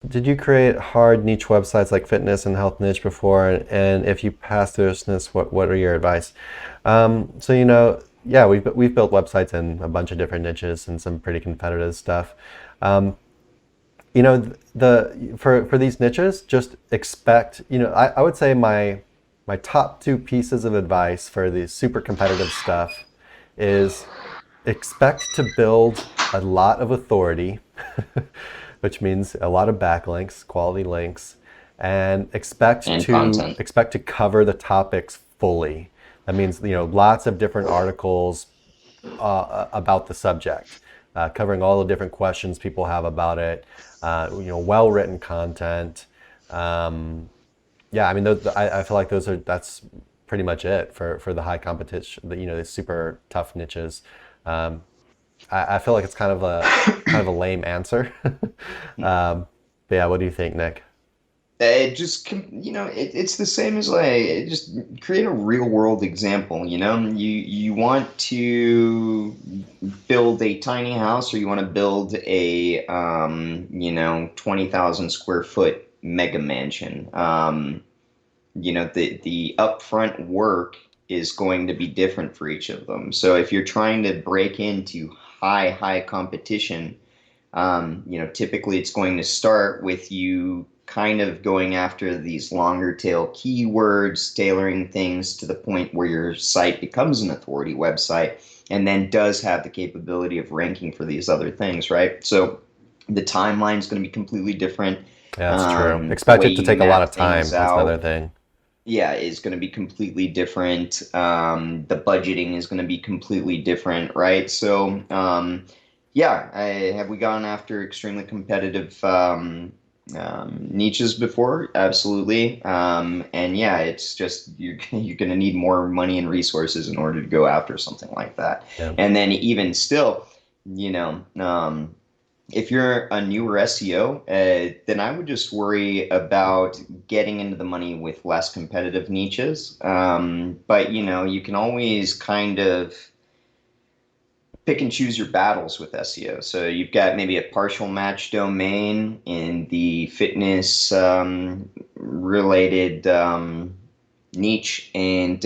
did you create hard niche websites like fitness and health niche before? And if you pass through this, what are your advice? So yeah, we've built websites in a bunch of different niches and some pretty competitive stuff. Um, for these niches, just expect. I would say my top two pieces of advice for the super competitive stuff is expect to build a lot of authority, which means a lot of backlinks, quality links, and And content. expect to cover the topics fully. That means lots of different articles about the subject, covering all the different questions people have about it. Well written content. Um, yeah, I mean, I feel like that's pretty much it for the high competition. The super tough niches. Um, I feel like it's kind of a lame answer. But yeah, what do you think, Nick? It just, it's the same as like just create a real world example. You want to build a tiny house, or you want to build a 20,000 square foot mega mansion. The upfront work is going to be different for each of them. So if you're trying to break into high competition, typically it's going to start with you kind of going after these longer tail keywords, tailoring things to the point where your site becomes an authority website and then does have the capability of ranking for these other things, right? So the timeline is going to be completely different. Yeah, that's true. The Expect way it to you take a lot map of things time. That's another out, thing. yeah, is going to be completely different. The budgeting is going to be completely different, right? So, yeah, have we gone after extremely competitive niches before? Absolutely. And yeah, it's just you're going to need more money and resources in order to go after something like that. Yeah. And then even still, if you're a newer SEO, then I would just worry about getting into the money with less competitive niches. But you can always kind of pick and choose your battles with SEO. So you've got maybe a partial match domain in the fitness related niche, and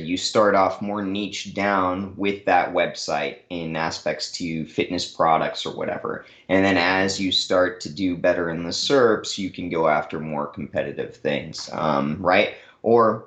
you start off more niche down with that website in aspects to fitness products or whatever. And then as you start to do better in the SERPs, you can go after more competitive things, right? Or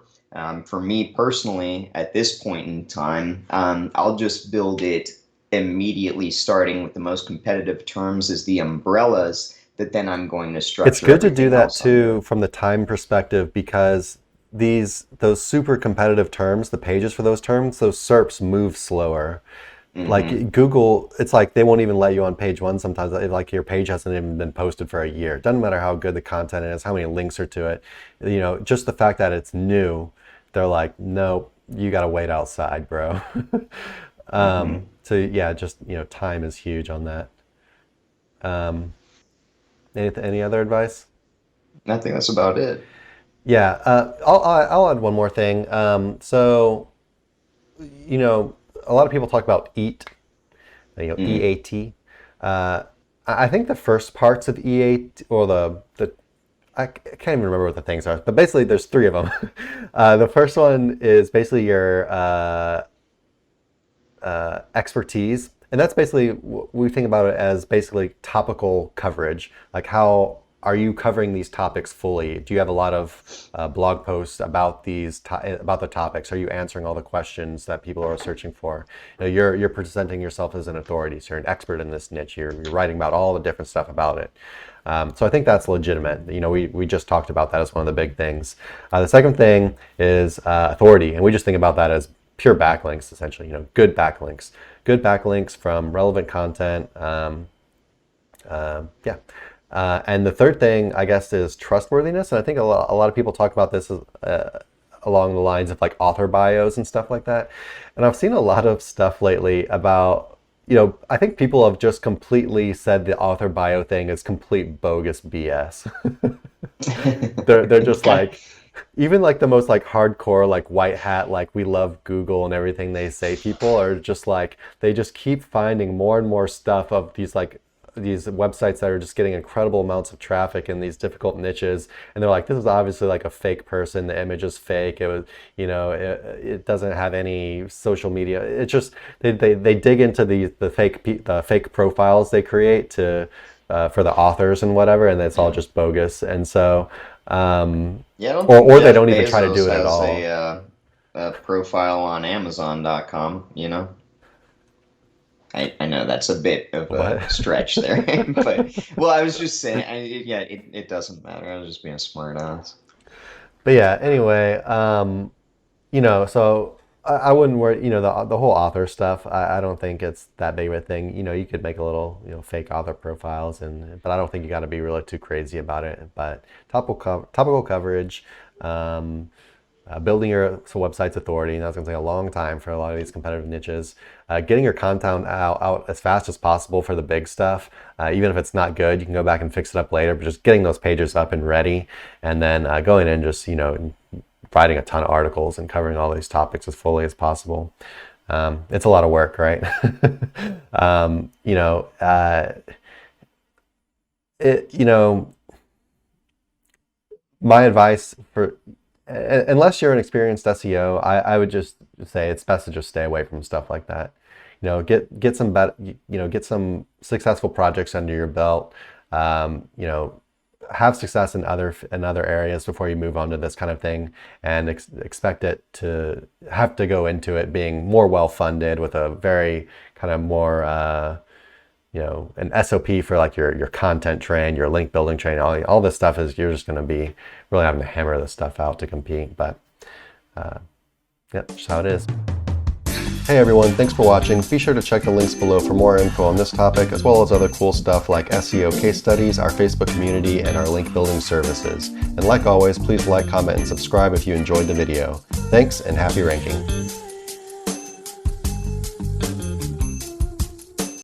for me personally, at this point in time, I'll just build it immediately, starting with the most competitive terms as the umbrellas that then I'm going to It's structure good to do everything that else too under. from the time perspective because those super competitive terms, the pages for those terms, those SERPs move slower. Hmm. Like Google, it's like they won't even let you on page one sometimes. Like your page hasn't even been posted for a year. It doesn't matter how good the content is, how many links are to it. Just the fact that it's new, they're like, nope, you got to wait outside, bro. Hmm. So yeah, just time is huge on that. Um, any other advice? I think that's about it. Yeah, I'll add one more thing. You know, a lot of people talk about EAT, Mm. EAT. Uh, I think the first parts of EAT, or the I can't even remember what the things are, but basically there's three of them. The first one is basically your expertise, and that's basically we think about it as basically topical coverage. Like how are you covering these topics fully? Do you have a lot of blog posts about about the topics? Are you answering all the questions that people are searching for? You're presenting yourself as an authority, so you're an expert in this niche. You're writing about all the different stuff about it. So I think that's legitimate. We just talked about that as one of the big things. The second thing is authority, and we just think about that as pure backlinks, essentially. Good backlinks from relevant content. Yeah. And the third thing, I guess, is trustworthiness. And I think a lot of people talk about this along the lines of like author bios and stuff like that. And I've seen a lot of stuff lately about, I think people have just completely said the author bio thing is complete bogus BS. They're just Okay. like, even like the most like hardcore like white hat like we love Google and everything they say, people are just like they just keep finding more and more stuff of these like these websites that are just getting incredible amounts of traffic in these difficult niches, and they're like, this is obviously like a fake person. The image is fake. It was, it doesn't have any social media. It's just they dig into the fake profiles they create to for the authors and whatever, and it's all just bogus. And so, Yeah, I don't think or they Jeff don't even try to Bezos do it at has all. a profile on Amazon.com, you know? I know that's a bit of a What? stretch there, but well, I was just saying, yeah, it doesn't matter. I was just being a smart ass. But yeah, anyway, so I wouldn't worry, the whole author stuff, I don't think it's that big of a thing. You could make a little, fake author profiles, but I don't think you got to be really too crazy about it. But topical coverage, building your website's authority, and that's going to take a long time for a lot of these competitive niches. Getting your content out as fast as possible for the big stuff. Even if it's not good, you can go back and fix it up later, but just getting those pages up and ready, and then going in just, writing a ton of articles and covering all these topics as fully as possible. It's a lot of work, right? um, you know, uh, it, you know, my advice for, unless you're an experienced SEO, I would just say it's best to just stay away from stuff like that. Get some better, get some successful projects under your belt. Have success in other areas before you move on to this kind of thing, and expect it to have to go into it being more well funded with a very kind of more an SOP for like your content train, your link building train, all this stuff is you're just going to be really having to hammer this stuff out to compete. But yeah, that's how it is. Hey everyone, thanks for watching. Be sure to check the links below for more info on this topic, as well as other cool stuff like SEO case studies, our Facebook community, and our link building services. And like always, please like, comment, and subscribe if you enjoyed the video. Thanks, and happy ranking.